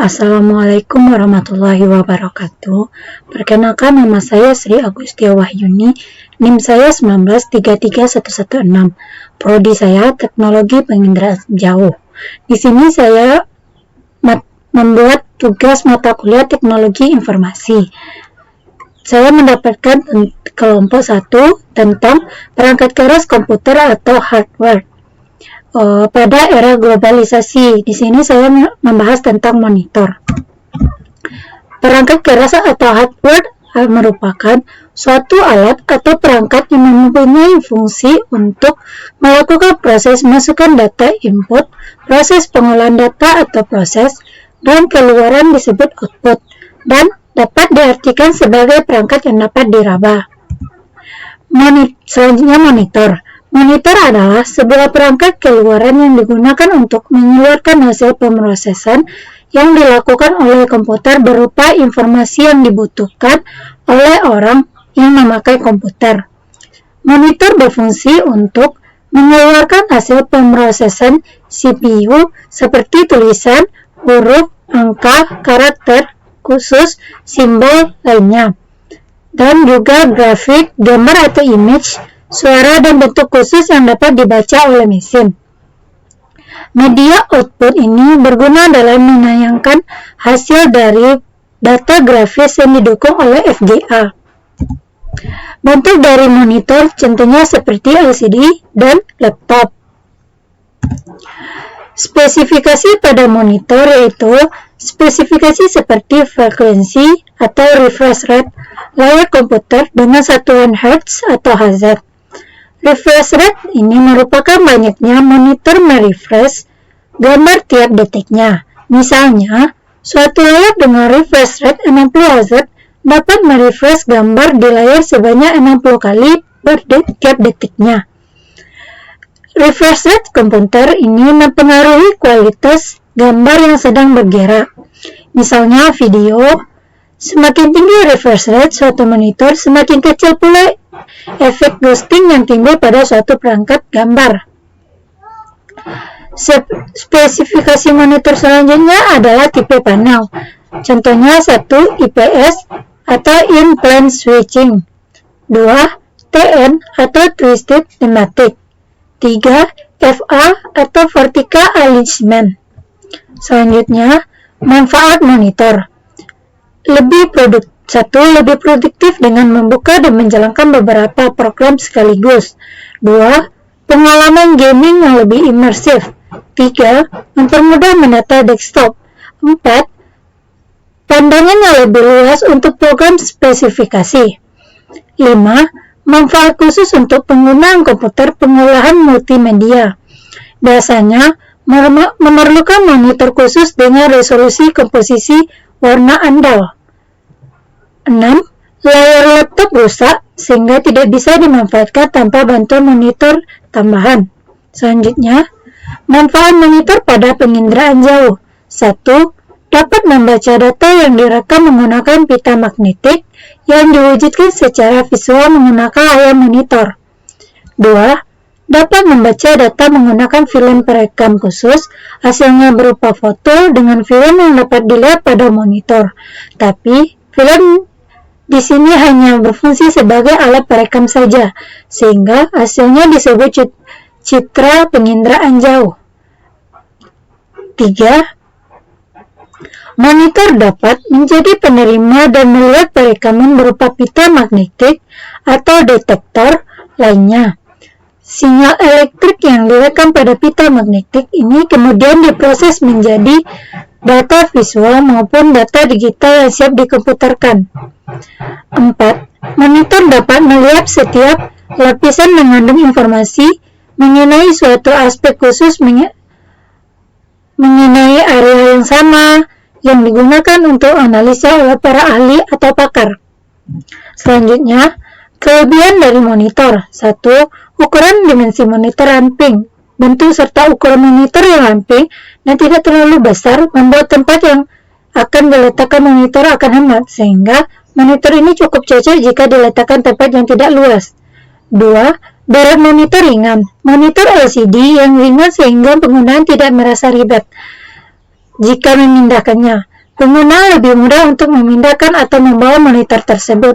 Assalamualaikum warahmatullahi wabarakatuh. Perkenalkan, nama saya Sri Agustia Wahyuni, NIM saya 1933116. Prodi saya Teknologi Penginderaan Jauh. Di sini saya membuat tugas mata kuliah Teknologi Informasi. Saya mendapatkan kelompok 1 tentang perangkat keras komputer atau hardware. Pada era globalisasi, di sini saya membahas tentang monitor. Perangkat keras atau hardware merupakan suatu alat atau perangkat yang mempunyai fungsi untuk melakukan proses masukkan data input, proses pengolahan data atau proses, dan keluaran disebut output, dan dapat diartikan sebagai perangkat yang dapat diraba. Selanjutnya monitor. Monitor adalah sebuah perangkat keluaran yang digunakan untuk mengeluarkan hasil pemrosesan yang dilakukan oleh komputer berupa informasi yang dibutuhkan oleh orang yang memakai komputer. Monitor berfungsi untuk mengeluarkan hasil pemrosesan CPU seperti tulisan, huruf, angka, karakter, khusus, simbol lainnya, dan juga grafik, gambar atau image, suara dan bentuk khusus yang dapat dibaca oleh mesin. Media output ini berguna dalam menayangkan hasil dari data grafis yang didukung oleh FGA. Bentuk dari monitor contohnya seperti LCD dan laptop. Spesifikasi pada monitor yaitu spesifikasi seperti frekuensi atau refresh rate layar komputer dengan satuan Hz atau Hz. Refresh rate ini merupakan banyaknya monitor merefresh gambar tiap detiknya. Misalnya, suatu layar dengan refresh rate 60 Hz dapat merefresh gambar di layar sebanyak 60 kali tiap detiknya. Refresh rate komputer ini mempengaruhi kualitas gambar yang sedang bergerak. Misalnya video, semakin tinggi refresh rate suatu monitor, semakin kecil pula efek ghosting yang timbul pada suatu perangkat gambar. Spesifikasi monitor selanjutnya adalah tipe panel. Contohnya 1. IPS atau in-plane switching, 2. TN atau twisted thematic, 3. FA atau vertical alignment. Selanjutnya, manfaat monitor. Lebih produktif dengan membuka dan menjalankan beberapa program sekaligus. 2. Pengalaman gaming yang lebih imersif. 3. Mempermudah menata desktop. 4. Pandangan yang lebih luas untuk program spesifikasi. 5. Manfaat khusus untuk penggunaan komputer pengolahan multimedia. Biasanya memerlukan monitor khusus dengan resolusi komposisi warna andal. 6. Layar laptop rusak sehingga tidak bisa dimanfaatkan tanpa bantuan monitor tambahan. Selanjutnya, manfaat monitor pada penginderaan jauh. 1. Dapat membaca data yang direkam menggunakan pita magnetik yang diwujudkan secara visual menggunakan layar monitor. 2. Dapat membaca data menggunakan film perekam khusus, hasilnya berupa foto dengan film yang dapat dilihat pada monitor. Tapi, film di sini hanya berfungsi sebagai alat perekam saja, sehingga hasilnya disebut citra penginderaan jauh. 3. Monitor dapat menjadi penerima dan melihat perekaman berupa pita magnetik atau detektor lainnya. Sinyal elektrik yang direkam pada pita magnetik ini kemudian diproses menjadi data visual maupun data digital yang siap dikomputerkan. 4. Monitor dapat melihat setiap lapisan mengandung informasi mengenai suatu aspek khusus mengenai area yang sama yang digunakan untuk analisa oleh para ahli atau pakar. Selanjutnya, kelebihan dari monitor. 1. Ukuran dimensi monitor ramping. Bentuk serta ukuran monitor yang ramping dan tidak terlalu besar membuat tempat yang akan diletakkan monitor akan hemat, sehingga monitor ini cukup cocok jika diletakkan tempat yang tidak luas. 2. Berat monitor ringan. Monitor LCD yang ringan sehingga penggunaan tidak merasa ribet jika memindahkannya. Pengguna lebih mudah untuk memindahkan atau membawa monitor tersebut.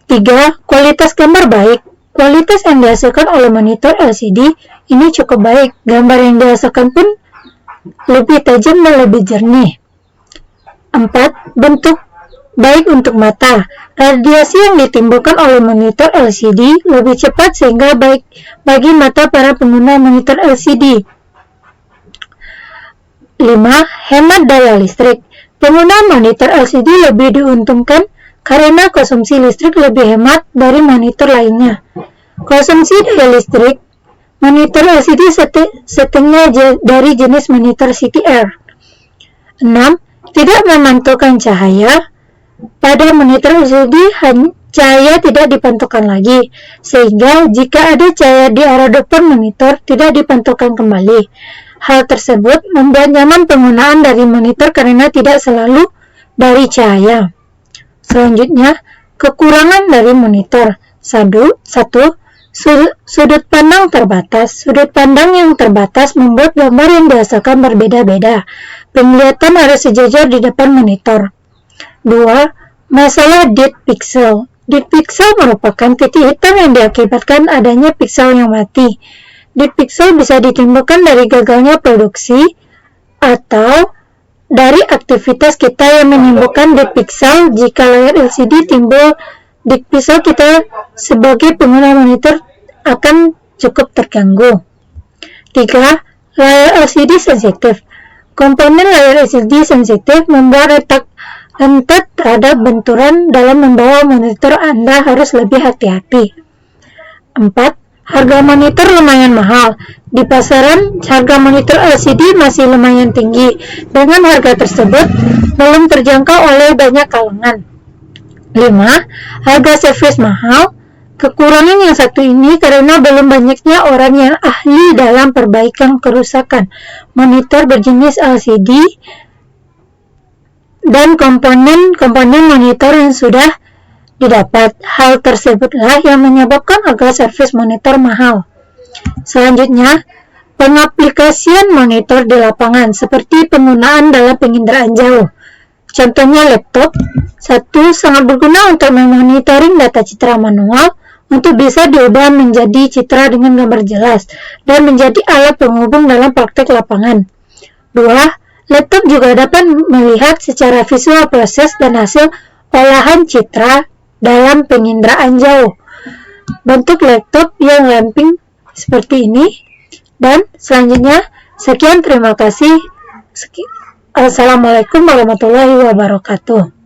3. Kualitas gambar baik. Kualitas yang dihasilkan oleh monitor LCD ini cukup baik. Gambar yang dihasilkan pun lebih tajam dan lebih jernih. 4. Bentuk baik untuk mata. Radiasi yang ditimbulkan oleh monitor LCD lebih cepat sehingga baik bagi mata para pengguna monitor LCD. 5. Hemat daya listrik. Pengguna monitor LCD lebih diuntungkan karena konsumsi listrik lebih hemat dari monitor lainnya. Konsumsi daya listrik monitor LCD setengah dari jenis monitor CTR. 6. Tidak memantulkan cahaya. Pada monitor LCD, cahaya tidak dipantulkan lagi, sehingga jika ada cahaya di arah depan monitor, tidak dipantulkan kembali. Hal tersebut membuat nyaman penggunaan dari monitor karena tidak selalu dari cahaya. Selanjutnya, kekurangan dari monitor. 1. Sudut pandang terbatas. Sudut pandang yang terbatas membuat gambar yang dihasilkan berbeda-beda. Penglihatan harus sejajar di depan monitor. 2. Masalah dead pixel. Dead pixel merupakan titik hitam yang diakibatkan adanya pixel yang mati. Dead pixel bisa ditimbulkan dari gagalnya produksi atau dari aktivitas kita yang menimbulkan dead pixel. Jika layar LCD timbul dead pixel, kita sebagai pengguna monitor akan cukup terganggu. 3. Layar LCD sensitif. Komponen layar LCD sensitif membuat rentan terhadap benturan. Dalam membawa monitor Anda harus lebih hati-hati. 4. Harga monitor lumayan mahal. Di pasaran, harga monitor LCD masih lumayan tinggi. Dengan harga tersebut, belum terjangkau oleh banyak kalangan. 5. Harga servis mahal. Kekurangan yang satu ini karena belum banyaknya orang yang ahli dalam perbaikan kerusakan monitor berjenis LCD dan komponen monitor yang sudah didapat. Hal tersebutlah yang menyebabkan harga servis monitor mahal. Selanjutnya, pengaplikasian monitor di lapangan seperti penggunaan dalam penginderaan jauh. Contohnya laptop. 1. Sangat berguna untuk memonitoring data citra manual untuk bisa diubah menjadi citra dengan gambar jelas dan menjadi alat penghubung dalam praktek lapangan. 2. Laptop juga dapat melihat secara visual proses dan hasil olahan citra dalam penginderaan jauh. Bentuk laptop yang ramping seperti ini. Dan selanjutnya, sekian, terima kasih. Assalamualaikum warahmatullahi wabarakatuh.